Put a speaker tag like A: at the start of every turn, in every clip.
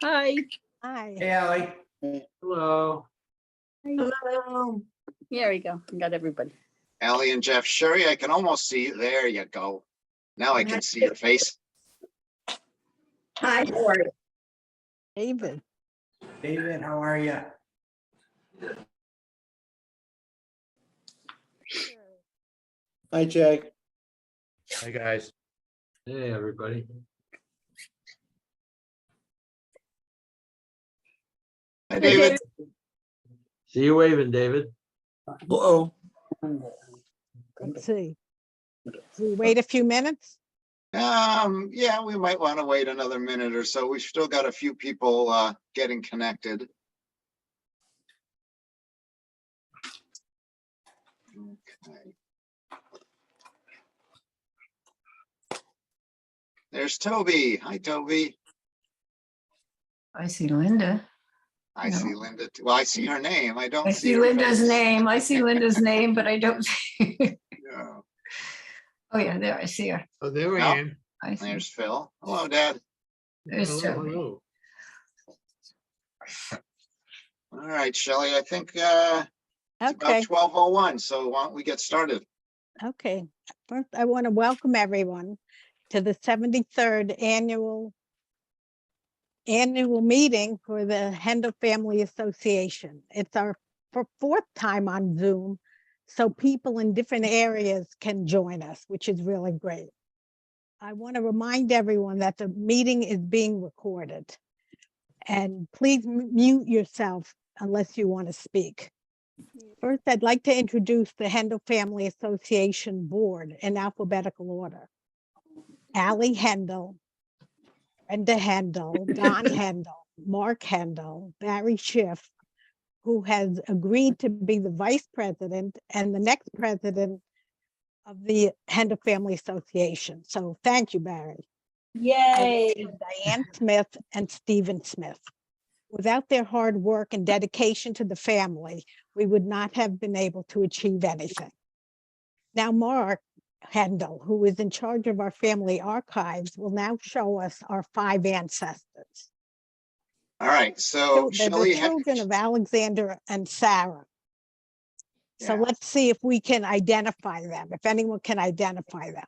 A: Hi.
B: Hi.
C: Hey, Ally.
D: Hello.
A: Hello. Here we go. We got everybody.
E: Allie and Jeff, Sherry, I can almost see you. There you go. Now I can see your face.
A: Hi.
B: David.
C: David, how are you?
D: Hi, Jake.
F: Hi, guys.
D: Hey, everybody.
E: Hi, David.
D: See you waving, David.
F: Hello.
B: Let's see. So we wait a few minutes?
E: Yeah, we might want to wait another minute or so. We've still got a few people getting connected. Okay. There's Toby. Hi, Toby.
G: I see Linda.
E: I
G: No.
E: see Linda. Well, I see her name. I don't
G: I
E: see
G: see
E: her
G: Linda's
E: face.
G: name. I see Linda's name, but I don't see.
E: Yeah.
G: Oh, yeah, there, I see her.
F: Oh, there we
E: Well,
F: am.
G: I see.
E: There's Phil. Hello, Dad.
G: There's
F: Hello,
G: Toby.
F: hello.
E: All right, Shelley, I think it's about
B: Okay,
E: 12:01, so why don't we get started?
B: okay. First, I want to welcome everyone to the 73rd annual meeting for the Hendel Family Association. It's our fourth time on Zoom, so people in different areas can join us, which is really great. I want to remind everyone that the meeting is being recorded. And please mute yourself unless you want to speak. First, I'd like to introduce the Hendel Family Association Board in alphabetical order. Allie Hendel, Brenda Hendel, Don Hendel, Mark Hendel, Barry Schiff, who has agreed to be the vice president and the next president of the Hendel Family Association. So thank you, Barry.
A: Yay.
B: And Diane Smith and Stephen Smith. Without their hard work and dedication to the family, we would not have been able to achieve anything. Now, Mark Hendel, who is in charge of our family archives, will now show us our 5 ancestors.
E: All right, so
B: They're the
E: Shelley,
B: children of Alexander and Sarah. So
E: Yeah.
B: let's see if we can identify them, if anyone can identify them.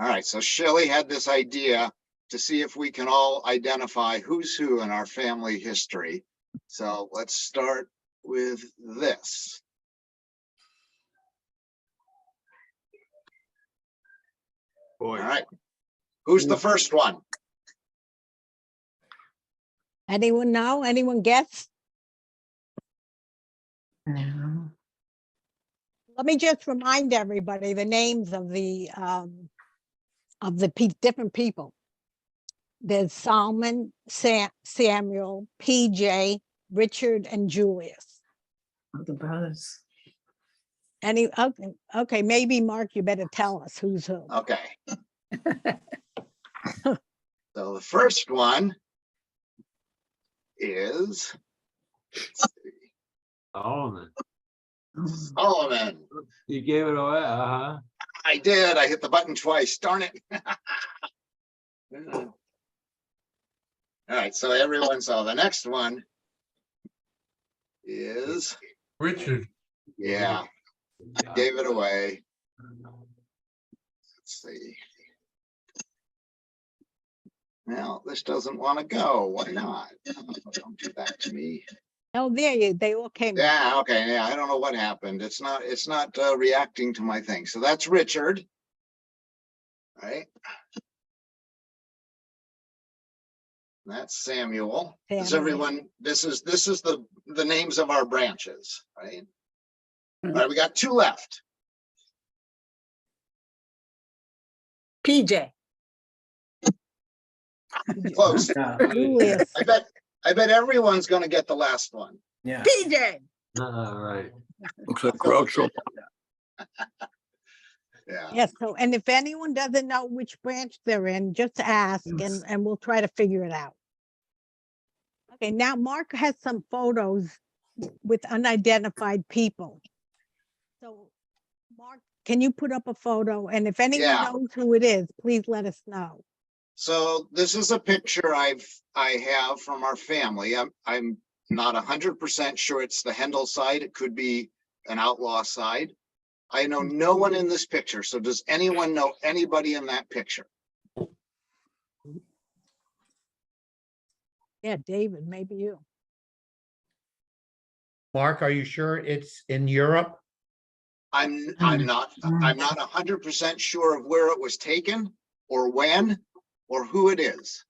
E: all right, so Shelley had this idea to see if we can all identify who's who in our family history. So let's start with this. All
F: Boy,
E: right, who's the first one?
B: Anyone know? Anyone guess?
G: No.
B: Let me just remind everybody the names of the different people. There's Solomon, Samuel, PJ, Richard, and Julius.
G: Oh, the brothers.
B: Okay, maybe Mark, you better tell us who's who.
E: Okay. So the first one is
D: Solomon.
G: Oh,
E: Solomon.
D: You gave it away,
E: I did. I hit the button twice. Darn it. All right. So everyone saw the next one is,
F: Richard.
E: yeah, gave it away. Let's see. Well, this doesn't want to go. Why not? Oh, don't do that to me.
B: Oh, they all came.
E: Yeah. Okay. Yeah. I don't know what happened. It's not reacting to my thing. So that's Richard. Right. That's Samuel. Does
B: Family.
E: everyone, this is the names of our branches, right? All right, we got 2 left.
A: PJ.
E: Close.
B: Julius.
E: I bet everyone's gonna get the last one.
C: Yeah.
A: PJ.
D: Right.
F: Looks like Groucho.
E: Yeah.
B: Yes. So, and if anyone doesn't know which branch they're in, just ask
G: Yes.
B: and we'll try to figure it out. Okay, now Mark has some photos with unidentified people. So, Mark, can you put up a photo? And if anyone
E: Yeah.
B: knows who it is, please let us know.
E: So this is a picture I have from our family. I'm not 100% sure it's the Hendel side. It could be an outlaw side. I know no one in this picture. So does anyone know anybody in that picture?
B: Yeah, David, maybe you.
F: Mark, are you sure it's in Europe?
E: I'm not 100% sure of where it was taken or when or who it is.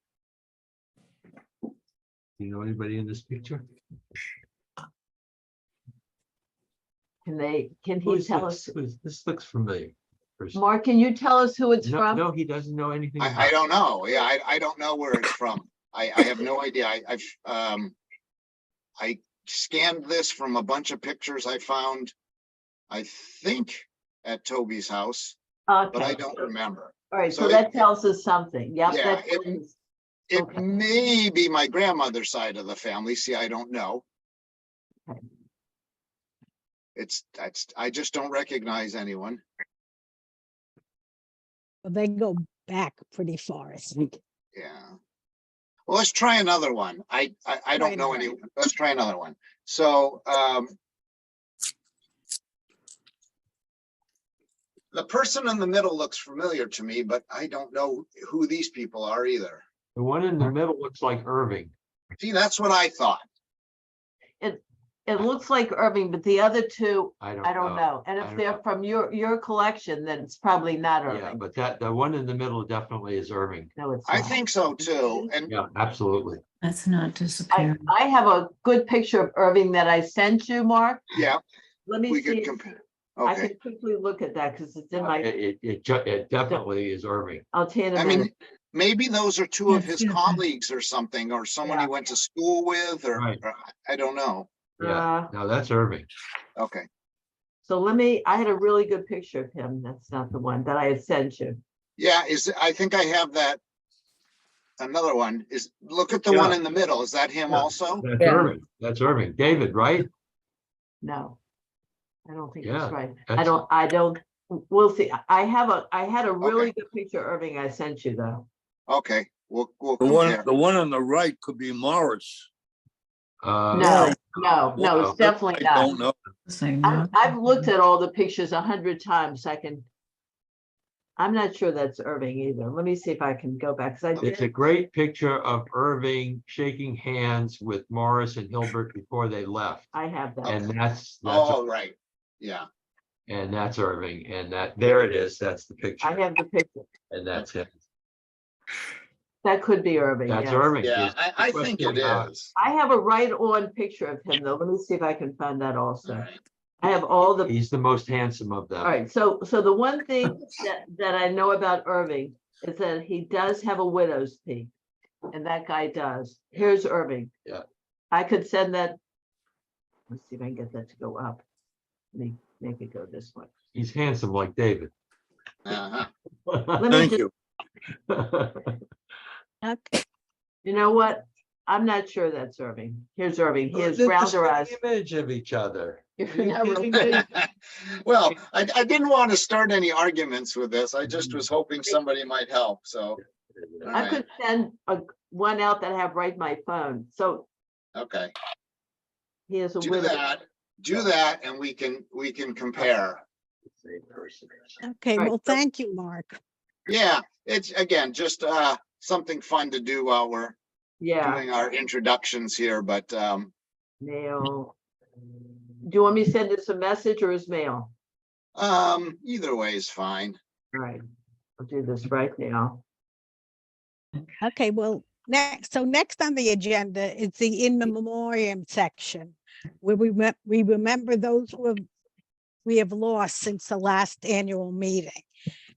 D: You know anybody in this picture?
G: Can he
D: Who's
G: tell
D: this?
G: us,
D: This looks familiar. Person.
G: Mark, can you tell us who it's
D: No,
G: from?
D: no, he doesn't know anything about
E: I
D: it.
E: don't know. Yeah, I don't know where it's from. I have no idea. I scanned this from a bunch of pictures I found, I think at Toby's house, but I
G: Okay,
E: don't remember.
G: all right,
E: So
G: so
E: it-
G: that tells us something. Yep,
E: Yeah,
G: that
E: it-
G: tells us-
E: It
G: Okay.
E: may be my grandmother's side of the family. See, I don't know.
G: Okay.
E: I just don't recognize anyone.
B: Well, they go back pretty far, I think.
E: Yeah. Well, let's try another one. I don't know
B: another
E: anyone. Let's try another one. So, the person in the middle looks familiar to me, but I don't know who these people are either.
D: The one in the middle looks like Irving.
E: See, that's what I thought.
G: It looks like Irving, but the other two,
D: I
G: I don't know. And
D: I
G: if
D: don't
G: they're
D: know.
G: from your collection, then it's probably not
D: Yeah,
G: Irving.
D: but the one in the middle definitely is Irving.
G: No, it's
E: I
G: not.
E: think so too. And
D: Yeah, absolutely.
H: That's not disappearing.
G: I have a good picture of Irving that I sent you, Mark.
E: yeah,
G: Let me
E: we could
G: see.
E: compare.
G: I
E: Okay.
G: can quickly look at that because it's in my,
D: It definitely is Irving.
G: I'll tell you in a
E: I mean,
G: minute.
E: maybe those are two of
H: Yes,
E: his
H: yes.
E: colleagues or something, or someone he
G: Yeah.
E: went to school with, or
D: Right.
E: I don't know.
D: Yeah, no, that's Irving.
E: Okay.
G: So I had a really good picture of him. That's not the one that I had sent you.
E: Yeah, I think I have that. Another one is, look at the one
D: Yeah.
E: in the middle. Is that him
D: Yeah.
E: also?
D: That's
G: Yeah.
D: Irving. That's Irving. David, right?
G: No, I don't think
D: Yeah,
G: that's right.
D: that's-
G: I don't, we'll see. I had a really
E: Okay.
G: good picture of Irving I sent you though.
E: Okay, we'll
F: The
E: compare.
F: one on the right could be Morris.
G: No, no,
D: no.
G: it's definitely
F: I
G: not.
F: don't know.
H: Saying no.
G: I've looked at all the pictures 100 times. I'm not sure that's Irving either. Let me see if I can go back. Cause I
D: It's a
G: did,
D: great picture of Irving shaking hands with Morris and Hilbert before they left.
G: I have that.
D: And that's
E: Oh, right. Yeah.
D: and that's Irving. And there it is. That's the picture.
G: I have the picture.
D: And that's it.
G: That could be Irving.
D: That's
G: yes.
D: Irving.
E: Yeah,
D: It's
E: I
D: the
E: think
D: question
E: it
D: about-
E: is.
G: I have a right on picture of him though. Let me see if I can find that
E: All
G: also.
E: right.
G: I have all the,
D: He's the most handsome of them.
G: all right. So the one thing that I know about Irving is that he does have a widow's peak. And that guy does. Here's Irving.
D: Yeah.
G: I could send that. Let's see if I can get that to go up. Let me make it go this way.
D: He's handsome like David.
E: Uh-huh.
G: Let me
F: Thank
G: just,
F: you.
B: Okay,
G: you know what? I'm not sure that's Irving. Here's Irving. He has
D: Look at the
G: rounder eyes.
D: spitting image of each other.
G: You're not really-
E: Well, I didn't want to start any arguments with this. I just was hoping somebody might help, so. All
G: I
E: right,
G: could send one out that I have right my phone. So
E: okay,
G: he has a
E: do
G: widow.
E: that, and we can compare.
D: Same person.
B: okay,
G: Right,
B: well,
G: so-
B: thank you, Mark.
E: Yeah, it's again, just something fun to do while we're
G: Yeah,
E: doing our introductions here, but
G: mail. Do you want me to send this a message or his mail?
E: either way is fine.
G: All right, I'll do this right now.
B: Okay, well, next on the agenda is the in memoriam section, where we remember those we have lost since the last annual meeting.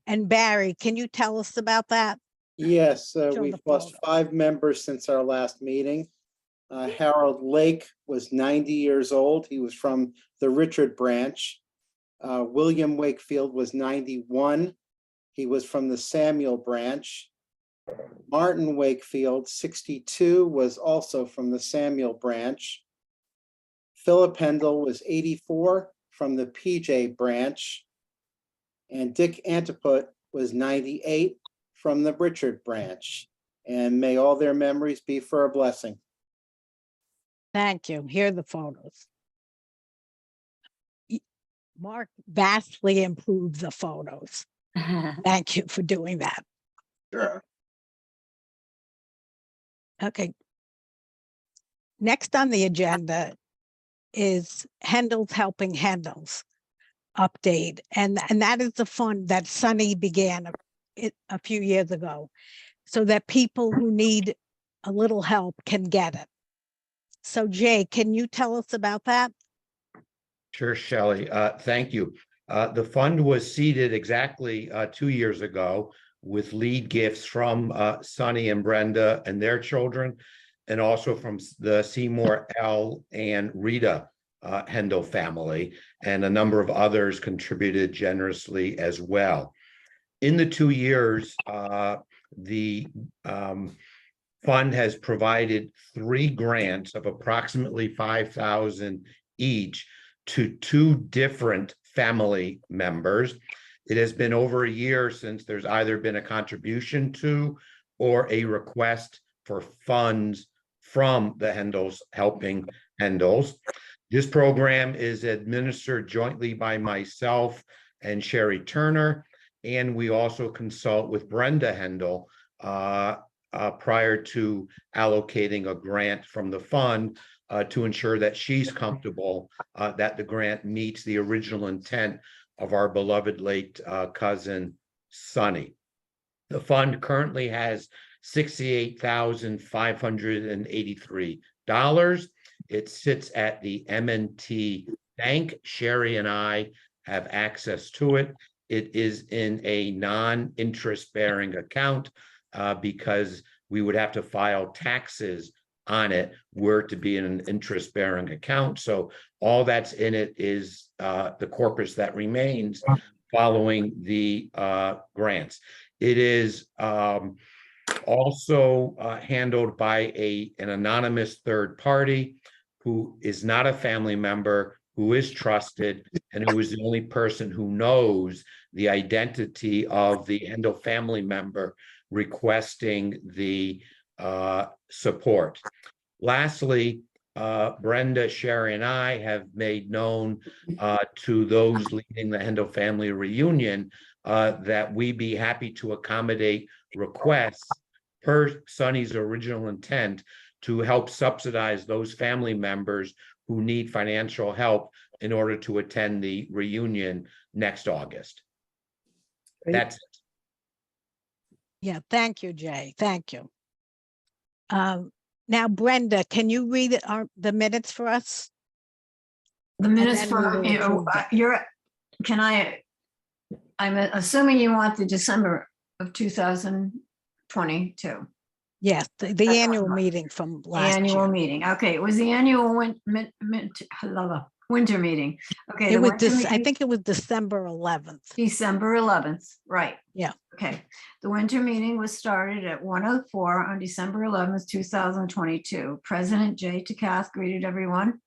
B: And Barry, can you tell us about that?
I: Yes,
B: Show
I: we've
B: the
I: lost
B: photo.
I: 5 members since our last meeting. Harold Lake was 90 years old. He was from the Richard branch. William Wakefield was 91. He was from the Samuel branch. Martin Wakefield, 62, was also from the Samuel branch. Philip Hendel was 84 from the PJ branch. And Dick Antiput was 98 from the Richard branch. And may all their memories be for a blessing.
B: Thank you. Here are the photos. Mark vastly improved the photos. Thank you for doing that.
E: Sure.
B: Okay. Next on the agenda is Hendel's Helping Hendels update. And that is the fund that Sunny began a few years ago so that people who need a little help can get it. So Jay, can you tell us about that?
D: Sure, Shelley. Thank you. The fund was seeded exactly 2 years ago with lead gifts from Sonny and Brenda and their children, and also from the Seymour L. and Rita Hendel family, and a number of others contributed generously as well. In the 2 years, the fund has provided 3 grants of approximately $5,000 each to 2 different family members. It has been over a year since there's either been a contribution to or a request for funds from the Hendels Helping Hendels. This program is administered jointly by myself and Sherry Turner, and we also consult with Brenda Hendel prior to allocating a grant from the fund to ensure that she's comfortable that the grant meets the original intent of our beloved late cousin, Sonny. The fund currently has $68,583. It sits at the M&T Bank. Sherry and I have access to it. It is in a non-interest bearing account because we would have to file taxes on it were to be in an interest bearing account. So all that's in it is the corpus that remains following the grants. It is also handled by an anonymous third party who is not a family member, who is trusted, and who is the only person who knows the identity of the Hendel family member requesting the support. Lastly, Brenda, Sherry, and I have made known to those leading the Hendel family reunion that we be happy to accommodate requests per Sonny's original intent to help subsidize those family members who need financial help in order to attend the reunion next August.
B: Great.
D: That's it.
B: Yeah, thank you, Jay. Thank you. Now, Brenda, can you read the minutes for us?
A: The minutes
B: then we
A: for,
B: will approve it.
A: I'm assuming you want the December of 2022.
B: Yes, the
A: That's
B: annual
A: right.
B: meeting from last
A: Annual
B: year.
A: meeting. Okay, it was the annual winter meeting. Okay.
B: It
A: the
B: was
A: winter
B: I
A: meeting-
B: think it was December 11th.
A: December 11th, right.
B: Yeah.
A: Okay. The winter meeting was started at 1:04 on December 11th, 2022. President Jay Takath greeted everyone.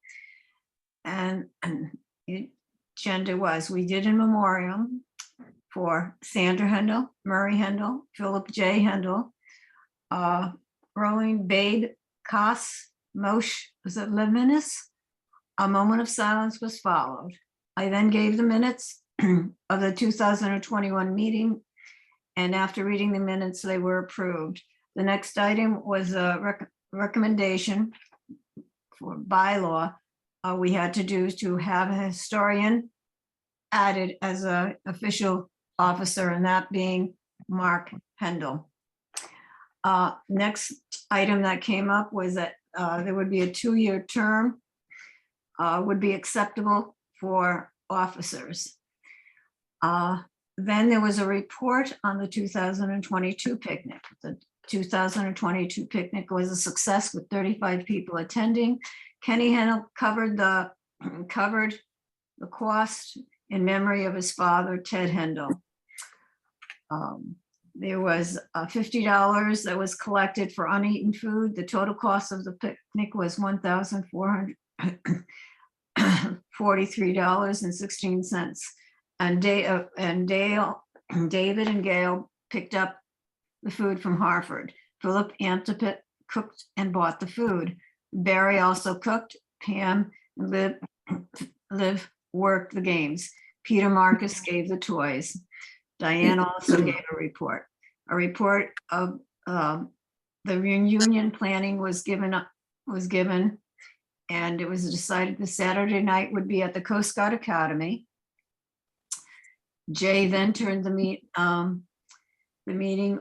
A: And the agenda was, we did in memoriam for Sandra Hendel, Murray Hendel, Philip J. Hendel, Rolling Babe Koss, Moshe, was it Levinas? A moment of silence was followed. I then gave the minutes of the 2021 meeting, and after reading the minutes, they were approved. The next item was a recommendation for bylaw we had to do to have a historian added as an official officer, and that being Mark Hendel. Next item that came up was that there would be a 2-year term would be acceptable for officers. Then there was a report on the 2022 picnic. The 2022 picnic was a success with 35 people attending. Kenny Hendel covered the cost in memory of his father, Ted Hendel. There was $50 that was collected for uneaten food. The total cost of the picnic was $1,443.16. And David and Gail picked up the food from Hartford. Philip Antipet cooked and bought the food. Barry also cooked. Pam and Liv worked the games. Peter Marcus gave the toys. Diane also gave a report. A report of the reunion planning was given, and it was decided the Saturday night would be at the Coast Guard Academy. Jay then turned the meeting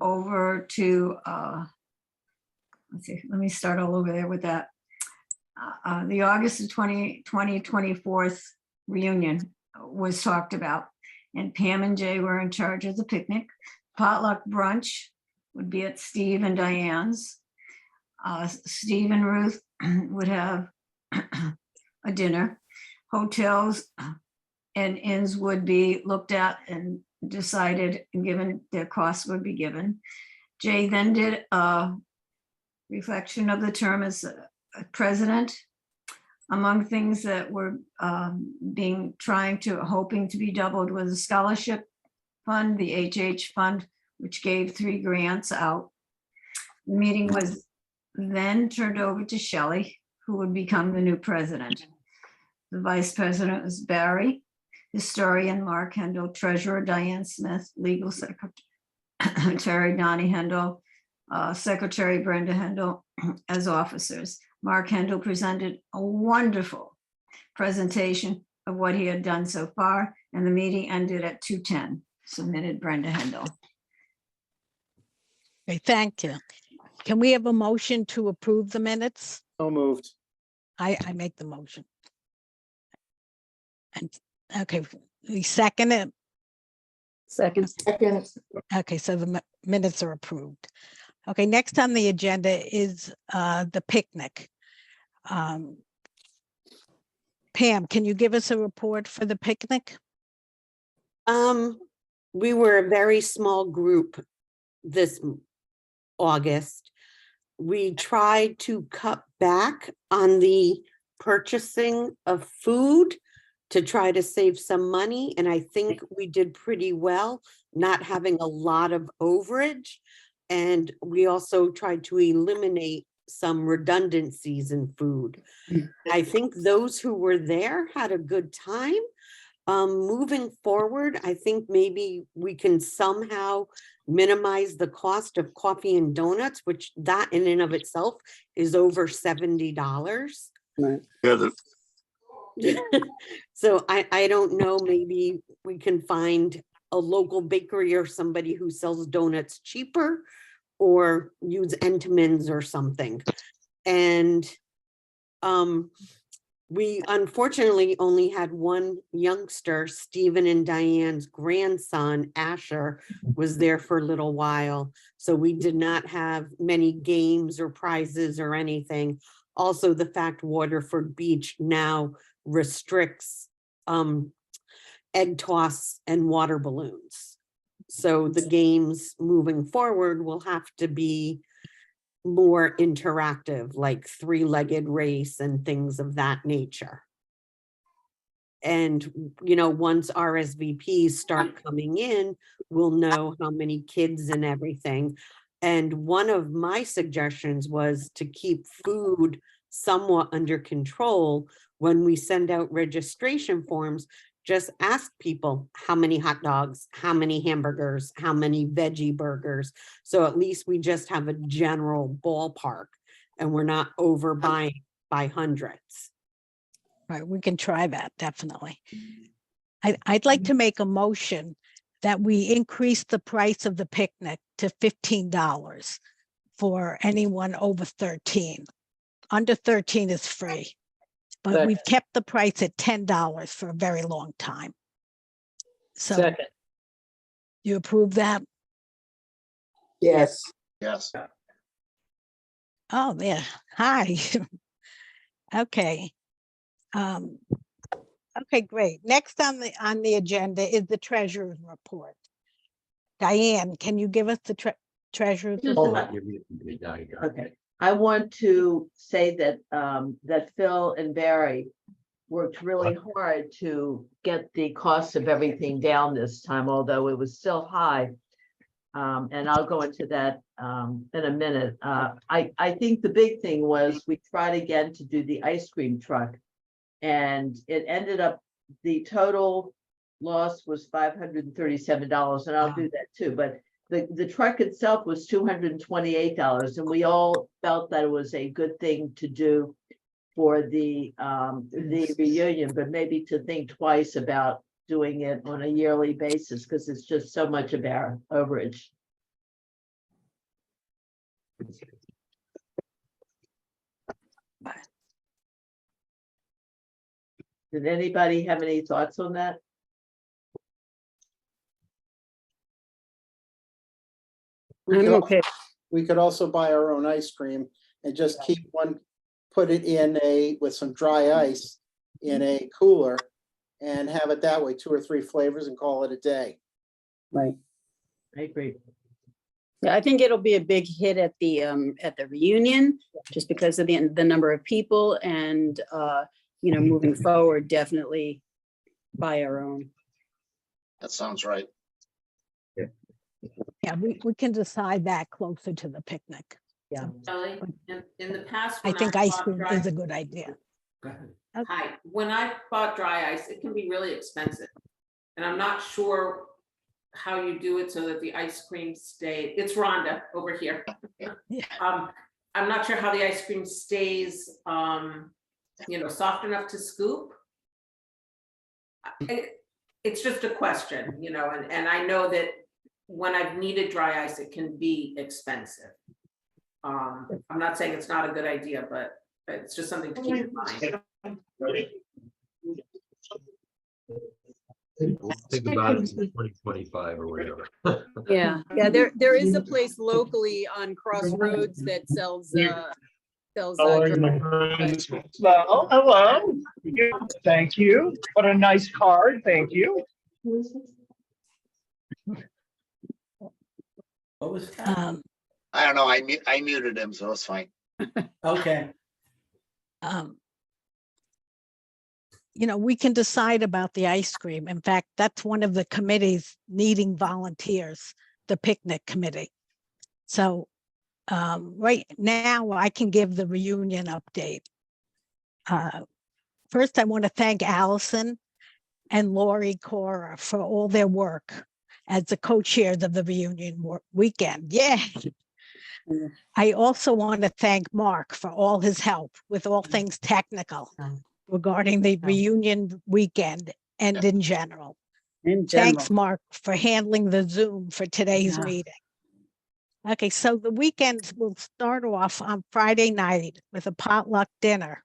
A: over to, let's see, let me start all over there with that. The August of 2024 reunion was talked about, and Pam and Jay were in charge of the picnic. Potluck brunch would be at Steve and Diane's. Steve and Ruth would have a dinner. Hotels and inns would be looked at and decided and given, their costs would be given. Jay then did a reflection of the term as president. Among things that were hoping to be doubled was a scholarship fund, the HH fund, which gave 3 grants out. The meeting was then turned over to Shelley, who would become the new president. The vice president was Barry, historian Mark Hendel, treasurer Diane Smith, legal secretary Donnie Hendel, secretary Brenda Hendel as officers. Mark Hendel presented a wonderful presentation of what he had done so far, and the meeting ended at 2:10. Submitted Brenda Hendel.
B: Okay, thank you. Can we have a motion to approve the minutes?
I: So moved.
B: I make the motion. And, okay, we second it.
H: Second.
B: Okay, so the minutes are approved. Okay, next on the agenda is the picnic. Pam, can you give us a report for the picnic?
J: We were a very small group this August. We tried to cut back on the purchasing of food to try to save some money, and I think we did pretty well, not having a lot of overage. And we also tried to eliminate some redundancies in food. I think those who were there had a good time. Moving forward, I think maybe we can somehow minimize the cost of coffee and donuts, which that in and of itself is over $70.
F: Yeah,
J: So I don't know, maybe we can find a local bakery or somebody who sells donuts cheaper, or use Entenmann's or something. And we unfortunately only had one youngster. Stephen and Diane's grandson, Asher, was there for a little while. So we did not have many games or prizes or anything. Also, the fact Waterford Beach now restricts egg toss and water balloons. So the games moving forward will have to be more interactive, like 3-legged race and things of that nature. And, you know, once RSVPs start coming in, we'll know how many kids and everything. And one of my suggestions was to keep food somewhat under control. When we send out registration forms, just ask people how many hot dogs, how many hamburgers, how many veggie burgers. So at least we just have a general ballpark and we're not overbuying by hundreds.
B: Right, we can try that, definitely. I'd like to make a motion that we increase the price of the picnic to $15 for anyone over 13. Under 13 is free. But we've kept the price at $10 for a very long time. So
H: Second.
B: you approve that?
H: Yes.
E: Yes.
B: Oh, yeah. Hi. Okay. Okay, great. Next on the agenda is the treasurer's report. Diane, can you give us the treasurer's
G: Just
B: report?
G: Okay, I want to say that that Phil and Barry worked really hard to get the cost of everything down this time, although it was still high. And I'll go into that in a minute. I think the big thing was we tried again to do the ice cream truck. And it ended up, the total loss was $537, and I'll do that too, but the truck itself was $228, and we all felt that it was a good thing to do for the reunion, but maybe to think twice about doing it on a yearly basis, because it's just so much of our overage. Did anybody have any thoughts on that?
I: We
H: I'm
I: could al-
H: okay.
I: We could also buy our own ice cream and just keep one, put it in with some dry ice in a cooler and have it that way, 2 or 3 flavors, and call it a day.
H: Right.
G: I agree.
H: Yeah, I think it'll be a big hit at the reunion, just because of the number of people and, moving forward, definitely buy our own.
E: That sounds right.
B: Yeah, we can decide that closer to the picnic.
G: Yeah.
K: Shelley, in the past.
B: I
K: when
B: think ice
K: bought
B: cream
K: dry-
B: is a good idea.
C: Go ahead.
K: Hi, when I bought dry ice, it can be really expensive. And I'm not sure how you do it so that the ice cream it's Rhonda over here.
B: Yeah.
K: I'm not sure how the ice cream stays, soft enough to scoop. It's just a question, and I know that when I've needed dry ice, it can be expensive. I'm not saying it's not a good idea, but it's just something to keep in mind.
F: Think about it in 2025 or whatever.
H: Yeah, there is a place locally on Crossroads that sells dry ice.
L: Well, hello. Thank you. What a nice card. Thank you.
C: What was that?
E: I don't know. I muted him, so it's fine.
C: Okay.
B: We can decide about the ice cream. In fact, that's one of the committees needing volunteers, the picnic committee. So right now I can give the reunion update. First, I want to thank Allison and Lori Cora for all their work as the co-chairs of the reunion weekend. Yeah. I also want to thank Mark for all his help with all things technical regarding the reunion weekend and in general. Thanks, Mark, for handling the Zoom for today's meeting. Okay, so the weekend will start off on Friday night with a potluck dinner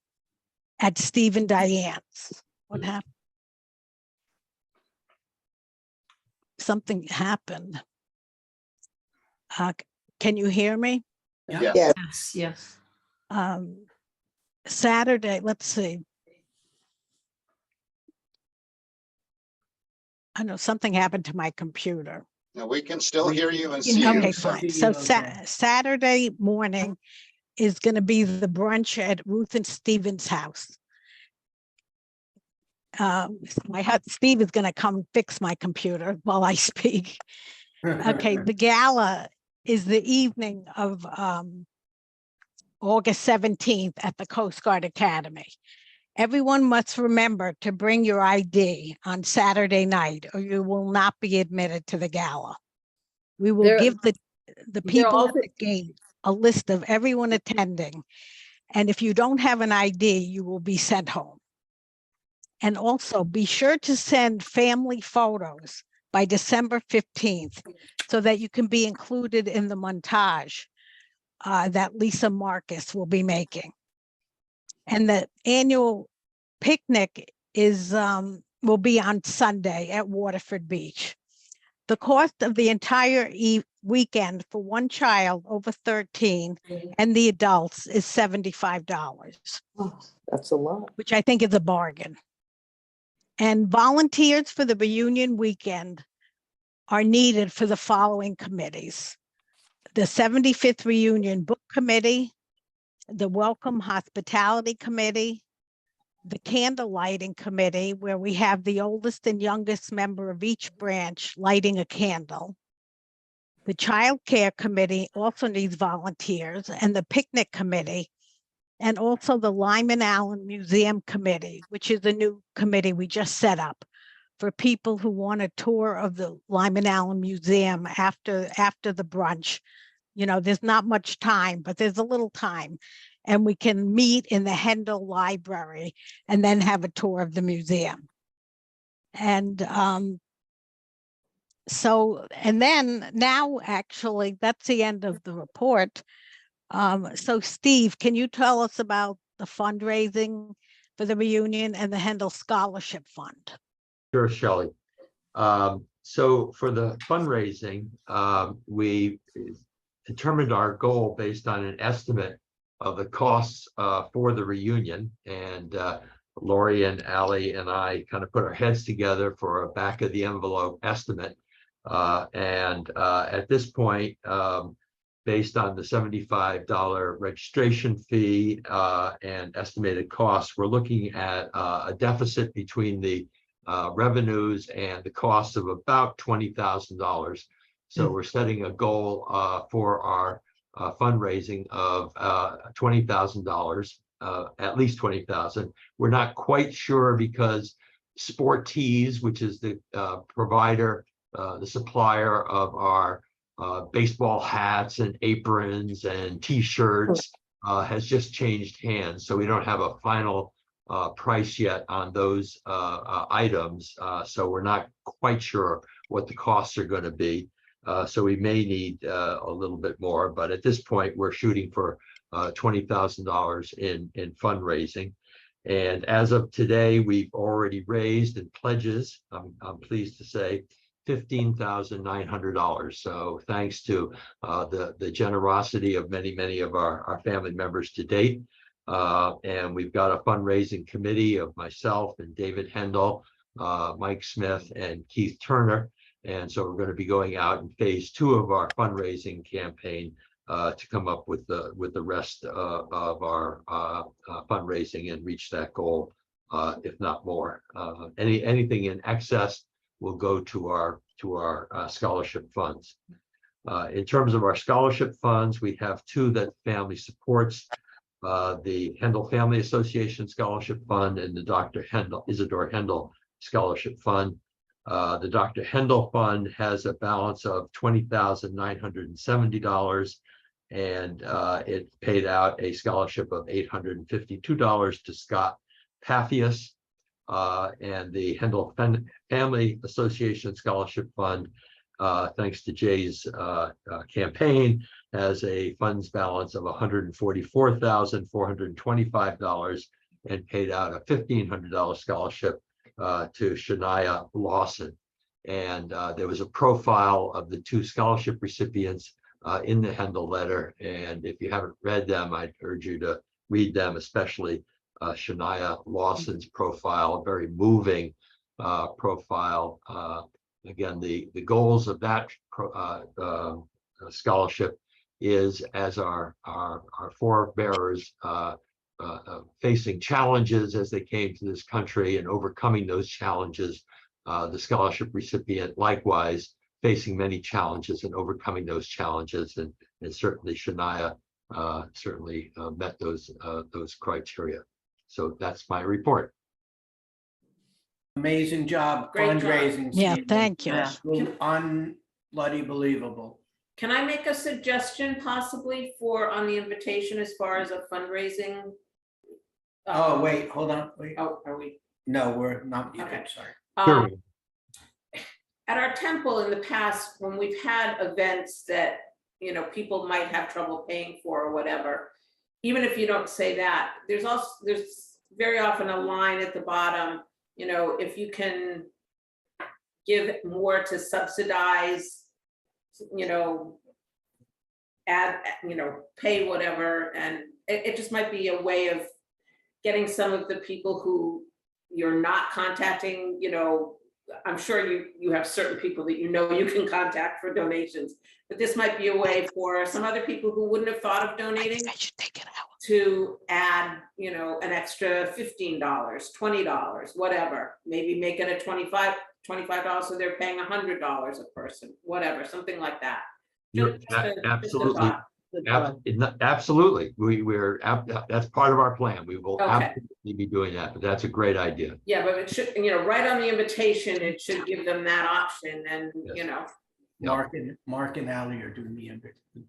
B: at Steve and Diane's. What happened? Something happened. Can you hear me?
E: Yeah.
A: Yes, yes.
B: Saturday, let's see. I know something happened to my computer.
E: Now we can still hear you and see
B: Okay,
E: you. so-
B: fine. So Saturday morning is going to be the brunch at Ruth and Steven's house. Steve is going to come fix my computer while I speak. Okay, the gala is the evening of August 17th at the Coast Guard Academy. Everyone must remember to bring your ID on Saturday night or you will not be admitted to the gala. We will give the people at the gate a list of everyone attending. And if you don't have an ID, you will be sent home. And also be sure to send family photos by December 15th so that you can be included in the montage that Lisa Marcus will be making. And the annual picnic will be on Sunday at Waterford Beach. The cost of the entire weekend for one child over 13 and the adults is $75.
H: Oh, that's a lot.
B: Which I think is a bargain. And volunteers for the reunion weekend are needed for the following committees: the 75th Reunion Book Committee, the Welcome Hospitality Committee, the Candle Lighting Committee, where we have the oldest and youngest member of each branch lighting a candle, The Child Care Committee also needs volunteers, and the Picnic Committee, and also the Lyman Allen Museum Committee, which is a new committee we just set up for people who want a tour of the Lyman Allen Museum after the brunch. You know, there's not much time, but there's a little time. And we can meet in the Hendel Library and then have a tour of the museum. And and then now, actually, that's the end of the report. So Steve, can you tell us about the fundraising for the reunion and the Hendel Scholarship Fund?
F: Sure, Shelley. So for the fundraising, we determined our goal based on an estimate of the costs for the reunion. And Lori and Allie and I kind of put our heads together for a back of the envelope estimate. At this point, based on the $75 registration fee and estimated costs, we're looking at a deficit between the revenues and the costs of about $20,000. So we're setting a goal for our fundraising of $20,000, at least $20,000. We're not quite sure because Sportees, which is the provider, the supplier of our baseball hats and aprons and T-shirts, has just changed hands. So we don't have a final price yet on those items. So we're not quite sure what the costs are going to be. So we may need a little bit more, but at this point we're shooting for $20,000 in fundraising. And as of today, we've already raised in pledges, I'm pleased to say, $15,900. So thanks to the generosity of many of our family members to date. And we've got a fundraising committee of myself and David Hendel, Mike Smith, and Keith Turner. And so we're going to be going out in phase 2 of our fundraising campaign to come up with the rest of our fundraising and reach that goal, if not more. Anything in excess will go to our scholarship funds. In terms of our scholarship funds, we have 2 that family supports: the Hendel Family Association Scholarship Fund and the Dr. Isidore Hendel Scholarship Fund. The Dr. Hendel Fund has a balance of $20,970, and it paid out a scholarship of $852 to Scott Paphius. And the Hendel Family Association Scholarship Fund, thanks to Jay's campaign, has a funds balance of $144,425 and paid out a $1,500 scholarship to Shania Lawson. And there was a profile of the 2 scholarship recipients in the Hendel letter. And if you haven't read them, I'd urge you to read them, especially Shania Lawson's profile, a very moving profile. Again, the goals of that scholarship is, as our forebearers facing challenges as they came to this country and overcoming those challenges, the scholarship recipient likewise facing many challenges and overcoming those challenges, and certainly Shania met those criteria. So that's my report.
C: Amazing job
K: Great job.
C: fundraising.
B: Yeah,
C: Steve.
B: thank you.
C: Unbloody believable.
K: Can I make a suggestion possibly for on the invitation as far as a fundraising?
C: Oh, wait, hold on. Wait.
K: Oh, are we?
C: No, we're not.
K: Okay.
C: Sorry.
F: Sure.
K: At our temple in the past, when we've had events that, you know, people might have trouble paying for or whatever, even if you don't say that, there's very often a line at the bottom, you know, if you can give more to subsidize, you know, pay whatever. And it just might be a way of getting some of the people who you're not contacting, you know, I'm sure you have certain people that you know you can contact for donations, but this might be a way for some other people who wouldn't have thought of donating to add, you know, an extra $15, $20, whatever, maybe make it a $25 so they're paying $100 a person, whatever, something like that.
F: You're
K: Just a
F: absolutely,
K: thought.
G: Good thought.
F: absolutely. That's part of our plan. We will
K: Okay.
F: absolutely be doing that, but that's a great idea.
K: Yeah, but it should, right on the invitation, it should give them that option and,
F: Yes.
C: Mark and Ally are doing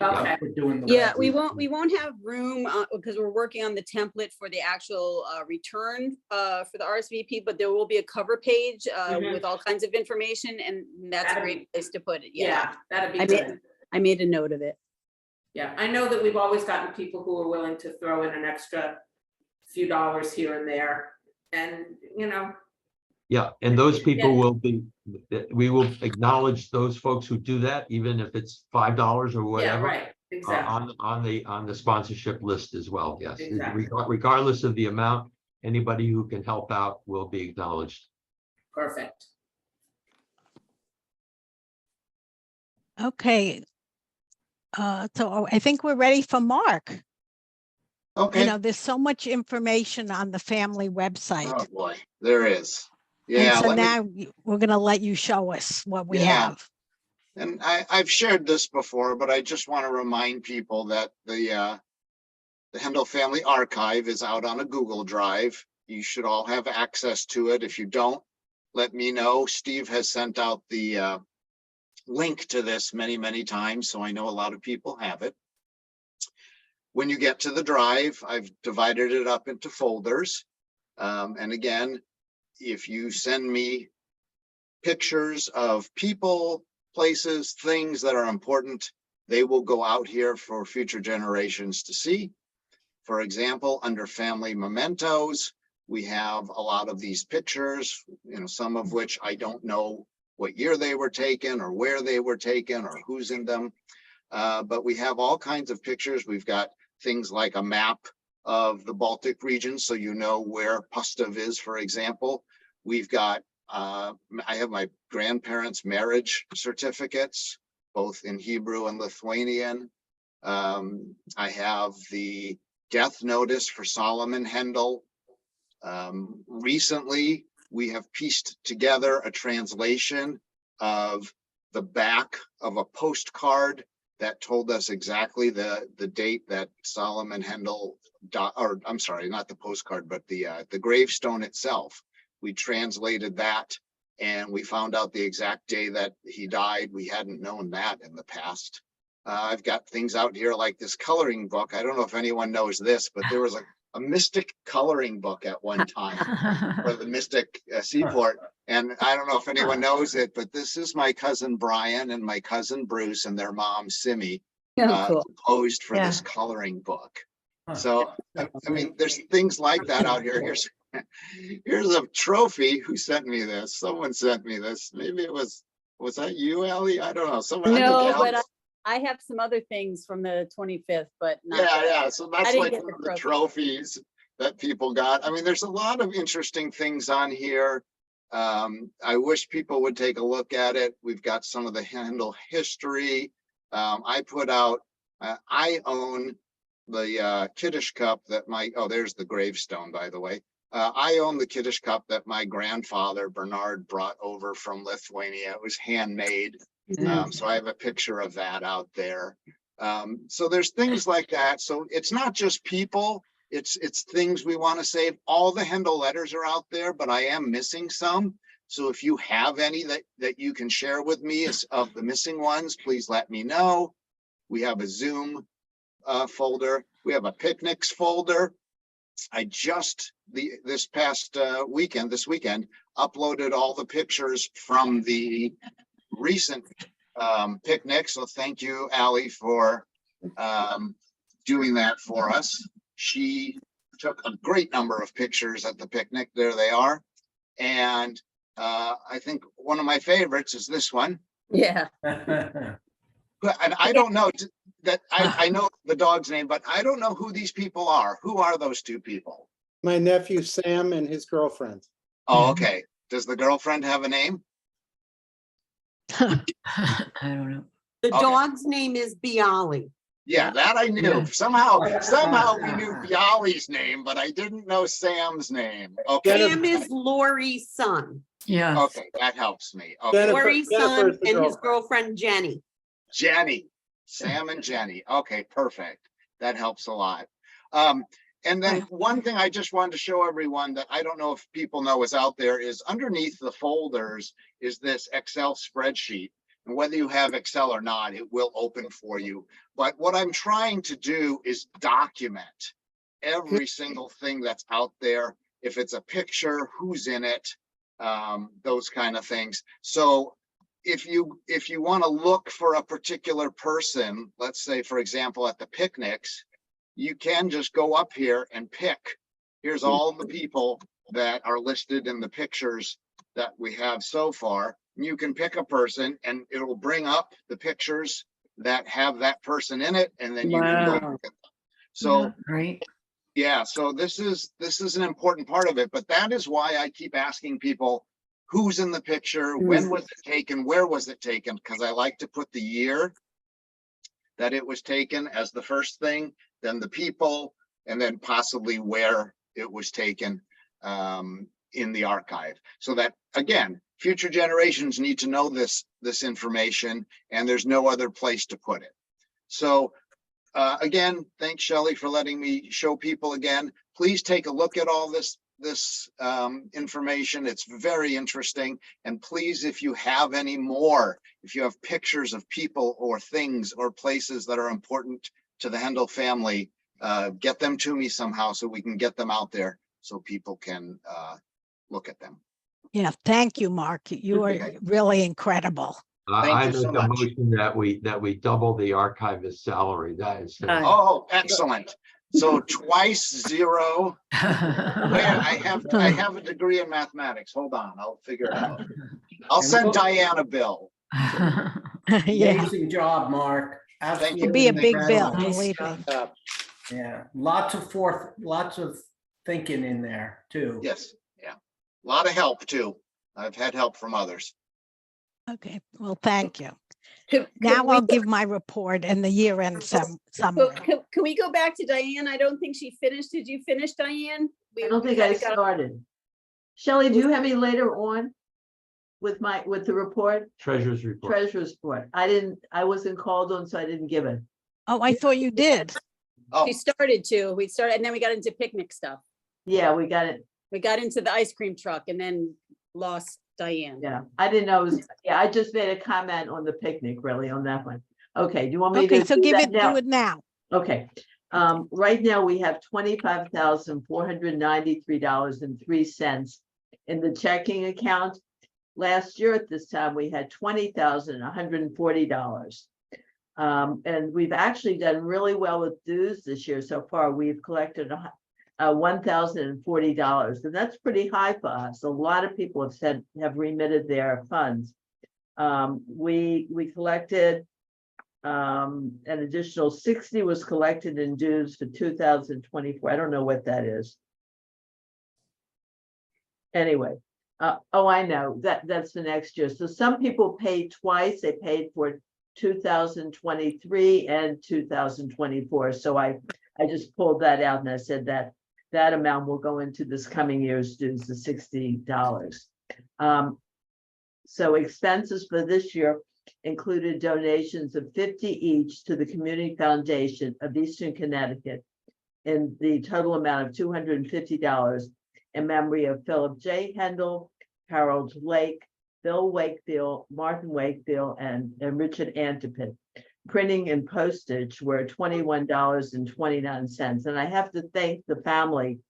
K: Okay.
C: we're doing the.
H: Yeah, we won't have room because we're working on the template for the actual return for the RSVP, but there will be a cover page
K: Mhm.
H: with all kinds of information, and that's a
K: That'd
H: great place to put it.
K: Yeah, that'd be
H: I
K: good.
H: made, I made a note of it.
K: Yeah, I know that we've always gotten people who are willing to throw in an extra few dollars here and there. And,
F: Yeah, and those people will be, we will acknowledge those folks who do that, even if it's $5 or
K: yeah,
F: whatever.
K: right, exactly.
F: On the sponsorship list as well, yes.
K: Exactly.
F: Regardless of the amount, anybody who can help out will be acknowledged.
K: Perfect.
B: Okay. So I think we're ready for Mark.
E: Okay.
B: There's so much information on the family
E: Oh,
B: website.
E: boy, there is.
B: And
E: Yeah.
B: so
E: let me-
B: now we're going to let you show us what we
E: Yeah.
B: have.
E: And I've shared this before, but I just want to remind people that the Hendel Family Archive is out on a Google Drive. You should all have access to it. If you don't, let me know. Steve has sent out the link to this many, many times, so I know a lot of people have it. When you get to the drive, I've divided it up into folders. And again, if you send me pictures of people, places, things that are important, they will go out here for future generations to see. For example, under family mementos, we have a lot of these pictures, some of which I don't know what year they were taken or where they were taken or who's in them. But we have all kinds of pictures. We've got things like a map of the Baltic region, so you know where Pustov is, for example. We've got, I have my grandparents' marriage certificates, both in Hebrew and Lithuanian. I have the death notice for Solomon Hendel. Recently, we have pieced together a translation of the back of a postcard that told us exactly the date that Solomon Hendel, or I'm sorry, not the postcard, but the gravestone itself. We translated that and we found out the exact day that he died. We hadn't known that in the past. I've got things out here like this coloring book. I don't know if anyone knows this, but there was a mystic coloring book at one time for the Mystic Seaport. And I don't know if anyone knows it, but this is my cousin Brian and my cousin Bruce and their mom Simi posed for this coloring book. So, I mean, there's things like that out here. Here's a trophy. Who sent me this? Someone sent me this. Maybe it was that you, Allie? I don't know. Someone.
H: No, but I have some other things from the 25th, but not.
E: Yeah. So that's like one of the trophies that people got. I mean, there's a lot of interesting things on here. I wish people would take a look at it. We've got some of the Hendel history. I put out, I own the Kiddush cup that there's the gravestone, by the way. I own the Kiddush cup that my grandfather Bernard brought over from Lithuania. It was handmade. So I have a picture of that out there. So there's things like that. So it's not just people, it's things we want to save. All the Hendel letters are out there, but I am missing some. So if you have any that you can share with me of the missing ones, please let me know. We have a Zoom folder. We have a picnics folder. I just this weekend, uploaded all the pictures from the recent picnic. So thank you, Allie, for doing that for us. She took a great number of pictures at the picnic. There they are. And I think one of my favorites is this one.
H: Yeah.
E: And I don't know that I know the dog's name, but I don't know who these people are. Who are those two people?
I: My nephew Sam and his girlfriend.
E: Oh, okay. Does the girlfriend have a name?
A: I don't know.
J: The dog's name is Bialy.
E: Yeah, that I knew.
A: Yeah.
E: Somehow we knew Bialy's name, but I didn't know Sam's name. Okay.
J: Sam is Lori's son.
A: Yeah.
E: Okay, that helps me. Okay.
J: Lori's
I: Jennifer's
J: son
I: the
J: and his
I: girlfriend.
J: girlfriend Jenny.
E: Jenny. Sam and Jenny. Okay, perfect. That helps a lot. And then one thing I just wanted to show everyone that I don't know if people know is out there is underneath the folders is this Excel spreadsheet. And whether you have Excel or not, it will open for you. But what I'm trying to do is document every single thing that's out there. If it's a picture, who's in it, those kind of things. So if you want to look for a particular person, let's say, for example, at the picnics, you can just go up here and pick. Here's all the people that are listed in the pictures that we have so far. You can pick a person and it will bring up the pictures that have that person in it, and then you can go look at them. So
A: Right.
E: yeah, so this is an important part of it, but that is why I keep asking people who's in the picture, when was it taken, where was it taken? Because I like to put the year that it was taken as the first thing, then the people, and then possibly where it was taken in the archive. So that, again, future generations need to know this information, and there's no other place to put it. So again, thanks, Shelley, for letting me show people again. Please take a look at all this information. It's very interesting. And please, if you have any more, if you have pictures of people or things or places that are important to the Hendel family, get them to me somehow so we can get them out there so people can look at them.
B: Yeah, thank you, Mark. You are really incredible.
E: Thank
F: I
E: you
F: make
E: so
F: a
E: much.
F: motion that we double the archivist salary. That is.
E: Oh, excellent. So twice zero. I have a degree in mathematics. Hold on, I'll figure it out. I'll send Diane a bill.
B: Yeah,
C: Amazing job, Mark.
E: Thank
B: it'll be a big bill,
C: Absolutely
A: Nice
B: believe me.
A: job.
C: Yeah, lots of thinking in there too.
E: Yes, yeah. A lot of help too. I've had help from others.
B: Okay, well, thank you.
H: Could
B: Now
H: we-
B: I'll give my report and the year-end summary.
H: Can we go back to Diane? I don't think she finished. Did you finish, Diane?
G: I don't think I started. Shelley, do you have me later on with the report?
F: Treasurer's report.
G: Treasurer's report. I wasn't called on, so I didn't give it.
B: Oh, I thought you did.
E: Oh,
H: She started to. We started, and then we got into picnic stuff.
G: Yeah, we got it.
H: We got into the ice cream truck and then lost Diane.
G: Yeah, I didn't know. I just made a comment on the picnic, really, on that one. Okay, do you want me
B: Okay,
G: to
B: so
G: do
B: do
G: that now?
B: it now.
G: Okay, right now we have $25,493.03 in the checking account. Last year at this time, we had $20,140. And we've actually done really well with dues this year so far. We've collected $1,040, and that's pretty high for us. A lot of people have remitted their funds. We collected an additional 60 was collected in dues for 2024. I don't know what that is. Anyway, oh, I know that's the next year. So some people paid twice. They paid for 2023 and 2024. So I just pulled that out and I said that amount will go into this coming year's dues, the $60. So expenses for this year included donations of 50 each to the Community Foundation of Eastern Connecticut in the total amount of $250 in memory of Philip J. Hendel, Harold Lake, Bill Wakefield, Martin Wakefield, and Richard Antipin. Printing and postage were $21.29. And I have to thank the family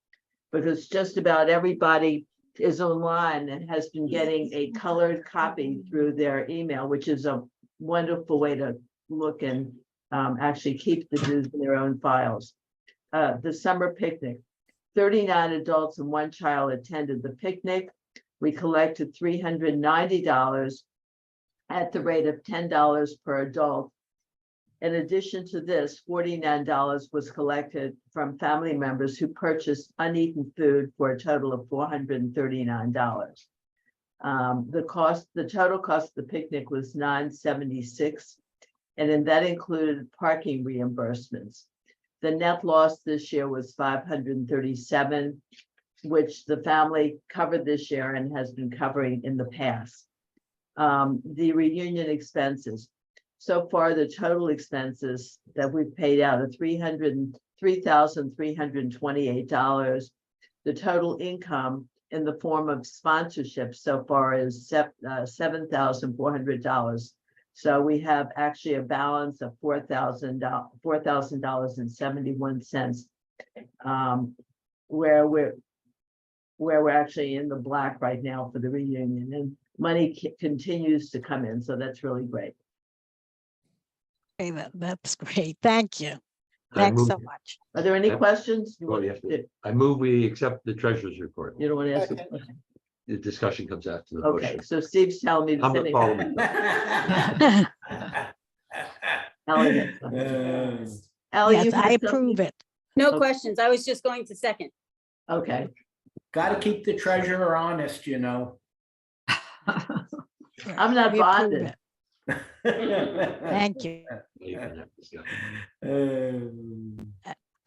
G: because just about everybody is online and has been getting a colored copy through their email, which is a wonderful way to look and actually keep the dues in their own files. The summer picnic, 39 adults and 1 child attended the picnic. We collected $390 at the rate of $10 per adult. In addition to this, $49 was collected from family members who purchased uneaten food for a total of $439. The total cost of the picnic was $976, and then that included parking reimbursements. The net loss this year was $537, which the family covered this year and has been covering in the past. The reunion expenses. so far, the total expenses that we've paid out are $303,328. The total income in the form of sponsorship so far is $7,400. So we have actually a balance of $4,000.71, where we're actually in the black right now for the reunion, and money continues to come in. So that's really great.
B: Okay, that's great. Thank you.
F: I
B: Thanks
F: move-
B: so much.
G: Are there any
F: Yep.
G: questions?
F: Well, you have to- I move we accept the treasurer's report.
G: You don't want to ask?
I: Okay.
G: Okay.
F: The discussion comes after the
G: Okay,
F: motion.
G: so Steve's telling me. to
F: I'm the
G: send it-
F: parliament.
G: Ellie has something. Ellie,
B: Yes,
G: you
B: I
G: had something?
B: approve it.
H: No
G: Okay.
H: questions. I was just going to second.
G: Okay,
C: Got to keep the treasurer honest, you know.
G: I'm not
B: We approve
G: bonded.
B: it. Thank you.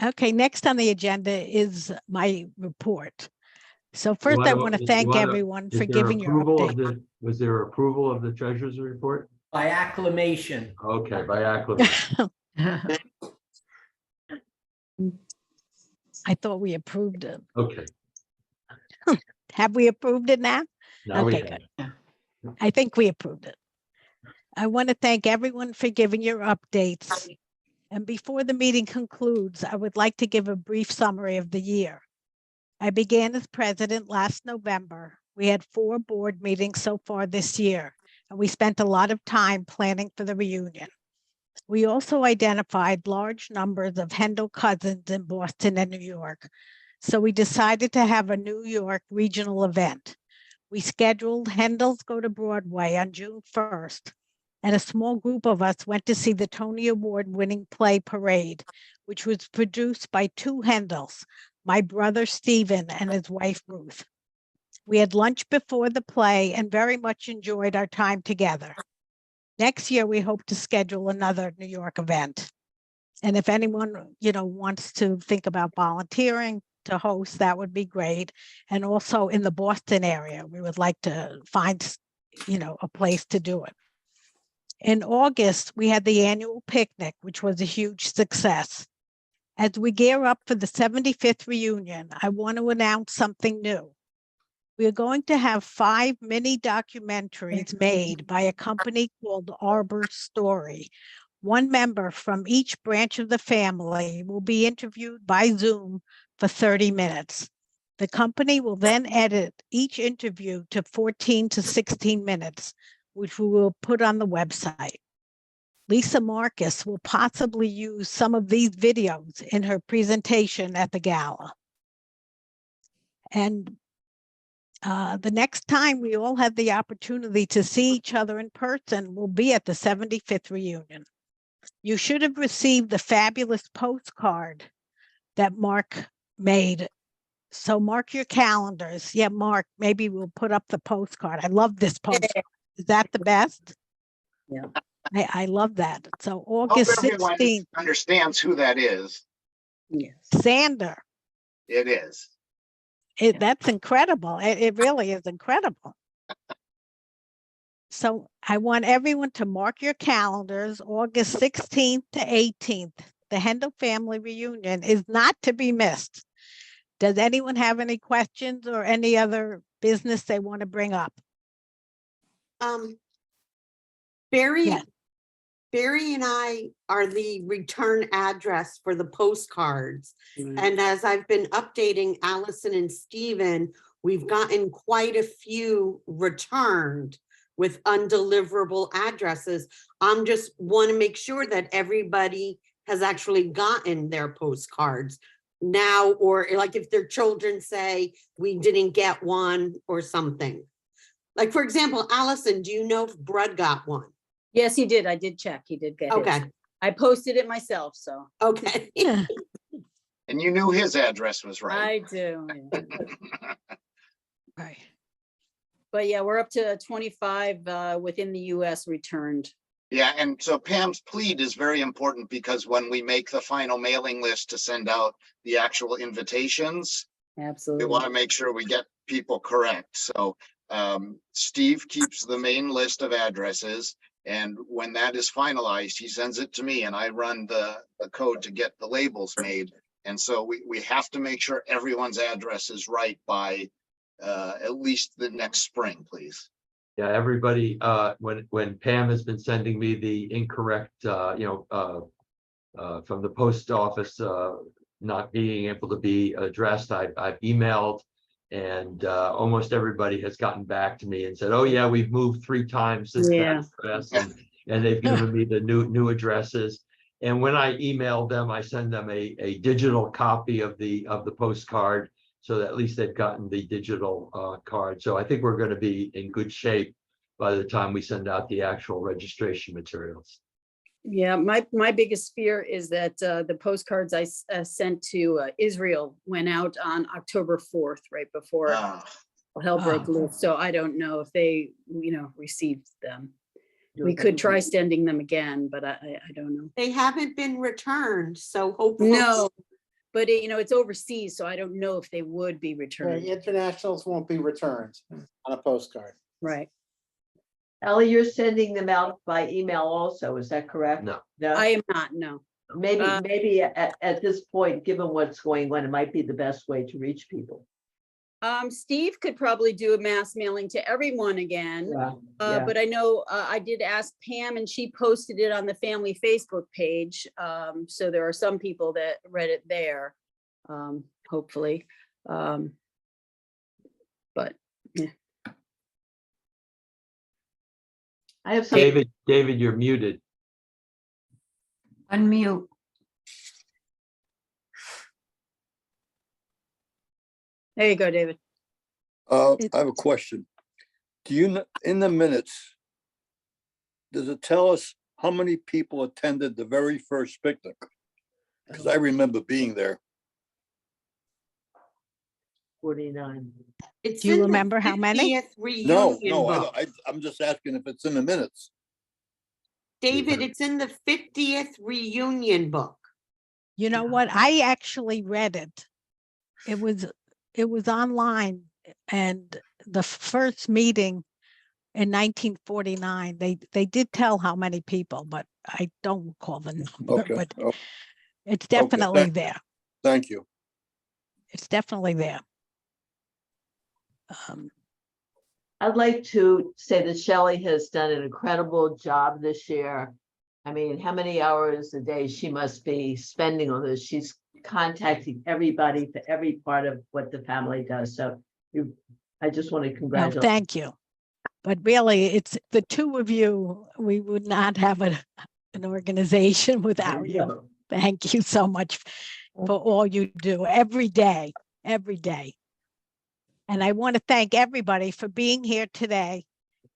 B: Okay, next on the agenda is my report. So first, I want to thank everyone for giving your update.
F: Was there approval of the treasurer's report?
C: By acclamation.
F: Okay, by acclamation.
B: I thought we approved it.
F: Okay.
B: Have we approved it now?
F: Now we
B: Okay,
F: have.
B: I think we approved it. I want to thank everyone for giving your updates. And before the meeting concludes, I would like to give a brief summary of the year. I began as president last November. We had 4 board meetings so far this year, and we spent a lot of time planning for the reunion. We also identified large numbers of Hendel cousins in Boston and New York. So we decided to have a New York regional event. We scheduled Hendel's Go to Broadway on June 1st, and a small group of us went to see the Tony Award-winning play Parade, which was produced by 2 Hendels, my brother Stephen and his wife Ruth. We had lunch before the play and very much enjoyed our time together. Next year, we hope to schedule another New York event. And if anyone, wants to think about volunteering to host, that would be great. And also in the Boston area, we would like to find, a place to do it. In August, we had the annual picnic, which was a huge success. As we gear up for the 75th reunion, I want to announce something new. We are going to have 5 mini documentaries made by a company called Arbor Story. One member from each branch of the family will be interviewed by Zoom for 30 minutes. The company will then edit each interview to 14 to 16 minutes, which we will put on the website. Lisa Marcus will possibly use some of these videos in her presentation at the gala. And the next time we all have the opportunity to see each other in person will be at the 75th reunion. You should have received the fabulous postcard that Mark made. So mark your calendars. Yeah, Mark, maybe we'll put up the postcard. I love this postcard. Is that the best?
H: Yeah.
B: I love that. So
E: Hope
B: August
E: everyone
B: 16th,
E: understands who that is.
H: Yes.
B: Sander.
E: It is.
B: That's incredible. It really is incredible. So I want everyone to mark your calendars, August 16th to 18th. The Hendel family reunion is not to be missed. Does anyone have any questions or any other business they want to bring up?
J: Barry,
B: Yes.
J: Barry and I are the return address for the postcards. And as I've been updating Allison and Stephen, we've gotten quite a few returned with undeliverable addresses. I'm just want to make sure that everybody has actually gotten their postcards now, or like if their children say we didn't get one or something. Like, for example, Allison, do you know if Brad got one?
H: Yes, he did. I did check. He did get his.
J: Okay,
H: I posted it myself, so
J: okay.
E: And you knew his address was right.
H: I do. Yeah.
B: Right.
H: But yeah, we're up to 25 within the US returned.
E: Yeah, and so Pam's plead is very important because when we make the final mailing list to send out the actual invitations, we
H: Absolutely.
E: want to make sure we get people correct. So Steve keeps the main list of addresses. And when that is finalized, he sends it to me and I run the code to get the labels made. And so we have to make sure everyone's address is right by at least the next spring, please.
F: Yeah, everybody, when Pam has been sending me the incorrect, from the post office, not being able to be addressed, I've emailed, and almost everybody has gotten back to me and said, oh yeah, we've moved 3 times since
H: Yeah.
F: that address, and they've given me the new addresses. And when I email them, I send them a digital copy of the postcard, so that at least they've gotten the digital card. So I think we're going to be in good shape by the time we send out the actual registration materials.
H: Yeah, my biggest fear is that the postcards I sent to Israel went out on October 4th, right before hell broke loose. So I don't know if they, received them. We could try sending them again, but I don't know.
J: They haven't been returned, so hopefully.
H: No, but it's overseas, so I don't know if they would be
I: Yeah,
H: returned.
I: internationals won't be returned on a postcard.
H: Right.
G: Ellie, you're sending them out by email also, is that correct?
F: No.
G: No,
H: I am not, no.
G: maybe at this point, given what's going on, it might be the best way to reach people.
H: Steve could probably do a mass mailing to everyone again.
G: Yeah.
H: But I know I did ask Pam and she posted it on the family Facebook page. So there are some people that read it there, hopefully. But yeah.
G: I have some.
F: David, you're muted.
A: Unmute.
H: There you go, David.
M: I have a question. Do you, in the minutes, does it tell us how many people attended the very first picnic? Because I remember being there.
G: 49.
J: It's
B: Do you
J: in the
B: remember how many?
J: 50th
M: No,
J: reunion book.
M: I'm just asking if it's in the minutes.
J: David, it's in the 50th reunion book.
B: You know what? I actually read it. It was online, and the first meeting in 1949, they did tell how many people, but I don't recall the number,
M: Okay.
B: but
M: Oh,
B: it's definitely
M: thank-
B: there.
M: thank you.
B: It's definitely there.
G: I'd like to say that Shelley has done an incredible job this year. I mean, how many hours a day she must be spending on this? She's contacting everybody for every part of what the family does. So I just want to
B: Well,
G: congratulate.
B: thank you. But really, it's the two of you. We would not have an organization without you. Thank you so much for all you do every day, every day. And I want to thank everybody for being here today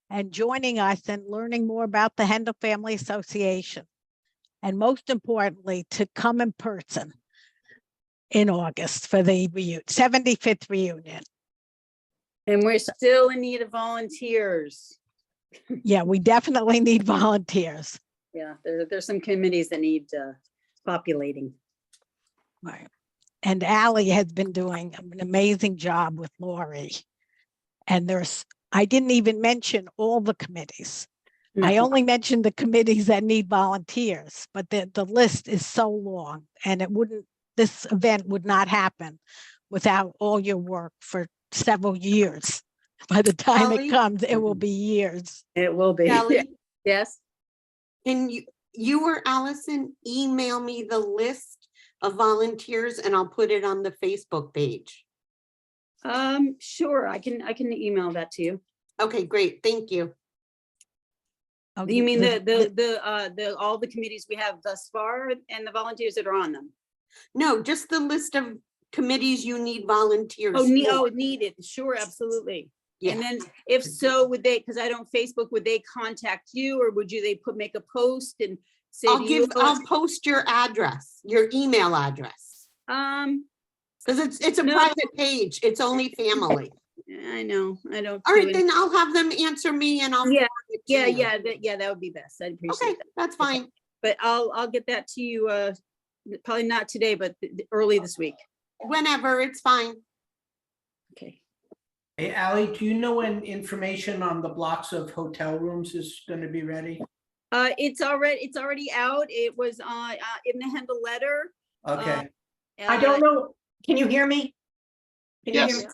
B: and joining us and learning more about the Hendel Family Association. And most importantly, to come in person in August for the 75th reunion.
H: And we're still in need of volunteers.
B: Yeah, we definitely need volunteers.
H: Yeah, there's some committees that need populating.
B: Right. And Allie has been doing an amazing job with Lori. And I didn't even mention all the committees. I only mentioned the committees that need volunteers, but the list is so long, and this event would not happen without all your work for several years. By the time
J: Ellie?
B: it comes, it will be years.
H: It will be.
J: Shelley,
H: Yes.
J: can you or Allison email me the list of volunteers and I'll put it on the Facebook page?
H: Sure. I can email that to you.
J: Okay, great. Thank you.
H: You mean the all the committees we have thus far and the volunteers that are on them?
J: No, just the list of committees you need volunteers.
H: Oh, needed. Sure, absolutely.
J: Yeah.
H: And then if so, would they, because I don't Facebook, would they contact you, or would make a post and say to you?
J: I'll post your address, your email address. Because it's a private page. It's only family.
H: I know. I don't.
J: All right, then I'll have them answer me and I'll.
H: Yeah,
J: forward it to you.
H: yeah, that would be best. I'd appreciate
J: Okay,
H: that.
J: that's fine.
H: But I'll get that to you, probably not today, but early this week.
J: Whenever, it's fine.
H: Okay.
C: Hey, Ally, do you know when information on the blocks of hotel rooms is going to be ready?
H: It's already out. It was in the Hendel letter.
C: Okay,
N: I don't know. Can you hear me? Can you hear
E: Yes.
N: me?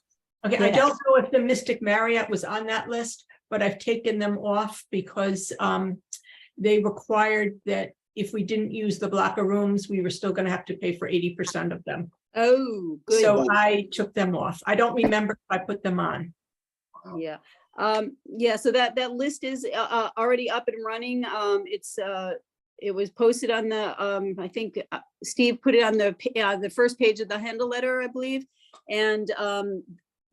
N: Okay, I don't
B: Yes.
N: know if the Mystic Marriott was on that list, but I've taken them off because they required that if we didn't use the block of rooms, we were still gonna have to pay for 80% of them.
H: Oh, good.
N: So I took them off. I don't remember if I put them on.
H: Yeah. Yeah, so that list is already up and running. It was posted on the, I think Steve put it on the first page of the Hendel letter, I believe. And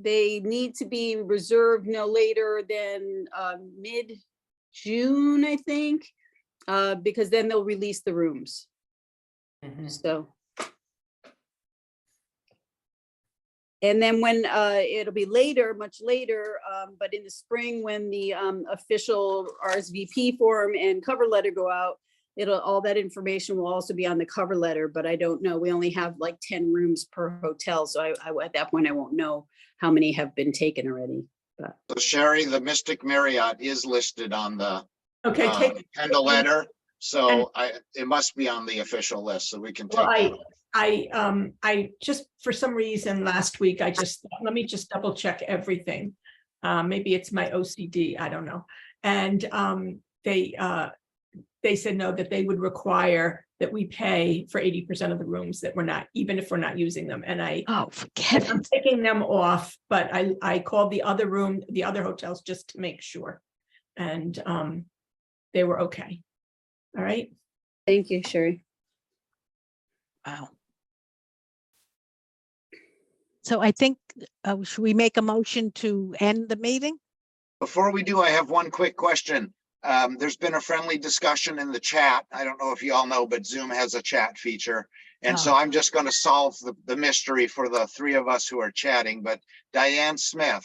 H: they need to be reserved no later than mid-June, I think, because then they'll release the rooms. So. And then when it'll be later, much later, but in the spring, when the official RSVP form and cover letter go out, all that information will also be on the cover letter, but I don't know. We only have like 10 rooms per hotel. So I at that point, I won't know how many have been taken already. But
E: So Sherry, the Mystic Marriott is listed on the
N: Okay,
E: Hendel letter. So it must be on the official list, so we can take
N: well,
E: that.
N: I just, for some reason, last week, let me just double check everything. Maybe it's my OCD, I don't know. And they said no, that they would require that we pay for 80% of the rooms that we're not, even if we're not using them. And
B: Oh, forget
N: I'm
B: it.
N: taking them off, but I called the other hotels just to make sure. And they were okay. All right.
H: thank you, Sherry.
B: Wow. So I think, should we make a motion to end the meeting?
E: Before we do, I have one quick question. There's been a friendly discussion in the chat. I don't know if you all know, but Zoom has a chat feature. And so I'm just going to solve the mystery for the three of us who are chatting. But Diane Smith,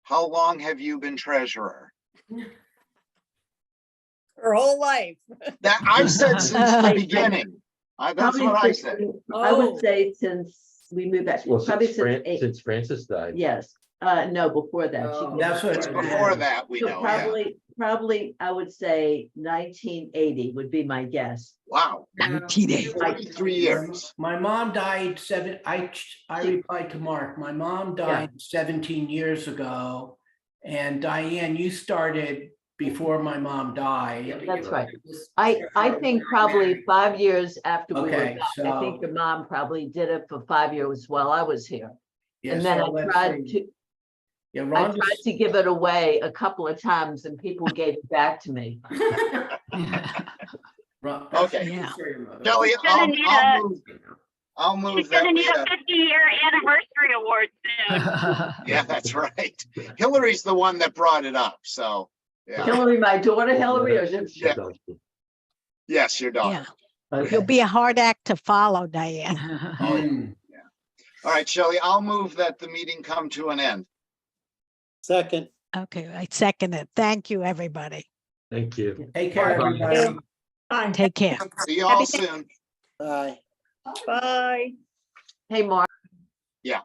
E: how long have you been treasurer?
H: Her whole life.
E: That I said since the beginning. That's
G: Probably
E: what I
G: since-
E: said.
G: I
H: Oh.
G: would say since we moved back,
F: Well,
G: probably
F: since since Francis died.
G: yes, no, before that. she-
C: that's what.
E: Before that, we
G: So
E: know, yeah.
G: probably, I would say 1980 would be my guess.
E: Wow,
B: 1980.
E: 23 years.
C: My mom died I replied to Mark, my mom died 17 years ago. And Diane, you started before my mom died.
G: That's right. I think probably 5 years after we were
C: Okay,
G: back. I think
C: so-
G: your mom probably did it for 5 years while I was here.
C: Yeah,
G: And then
C: so
G: I
C: let's
G: tried
C: see.
G: to,
C: Yeah,
G: I
C: Rhonda's-
G: tried to give it away a couple of times and people gave it back to me.
E: Okay.
B: Yeah.
E: Kelly, I'll move
O: She's
E: that
O: gonna
E: we,
O: need a 50-year anniversary award soon.
E: yeah, that's right. Hillary's the one that brought it up, so, yeah.
G: Hillary, my daughter Hillary, or just?
E: Yeah. Yes, your
B: Yeah,
E: daughter.
B: you'll be a hard act to follow, Diane.
C: Mm.
E: All right, Shelley, I'll move that the meeting come to an end.
I: Second.
B: Okay, I second it. Thank you, everybody.
F: Thank you.
C: Take care,
F: Bye.
C: everybody.
N: Fine.
B: Take care.
E: See you all soon.
I: Bye.
H: Bye.
G: Hey, Mark.
E: Yeah.